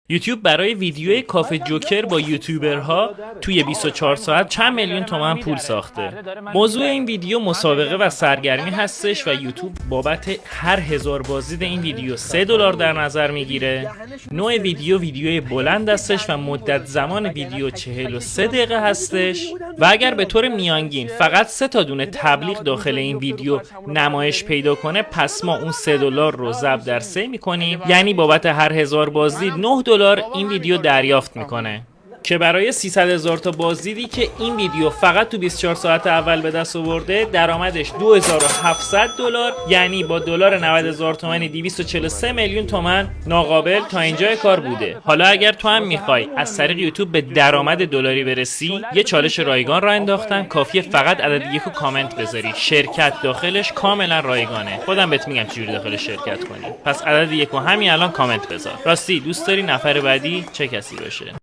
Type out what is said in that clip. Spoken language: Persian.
یوتیوب برای ویدیوی کافه جوکر با یوتیوبرها توی 24 ساعت چند میلیون تومان پول ساخته. موضوع این ویدیو مسابقه و سرگرمی هستش و یوتیوب بابت هر 1000 بازدید این ویدیو $3 در نظر میگیره. نوع ویدیوی بلند هستش و مدت زمان ویدیو 43 دقیقه هستش و اگر به طور میانگین فقط 3 تا دونه تبلیغ داخل این ویدیو نمایش پیدا کنه، پس ما اون $3 رو ضرب در 3 میکنیم، یعنی بابت هر 1000 بازدید $9 این ویدیو دریافت میکنه. که برای 300,000 تا بازدیدی که این ویدیو فقط تو 24 ساعت اول به دست آورده، درآمدش $2700، یعنی با دلار 90,000 تومانی 243 میلیون تومان ناقابل تا اینجای کار بوده. حالا اگر تو هم میخوای از طریق یوتیوب به درآمد دلاری برسی، یه چالش رایگان را انداختن، کافیه فقط عدد 1 کامنت بذاری. شرکت داخلش کاملا رایگانه. خودم بهت میگم چجوری داخل شرکت کنی. پس عدد 1 همین الان کامنت بذار. راستی دوست داری نفر بعدی چه کسی باشه؟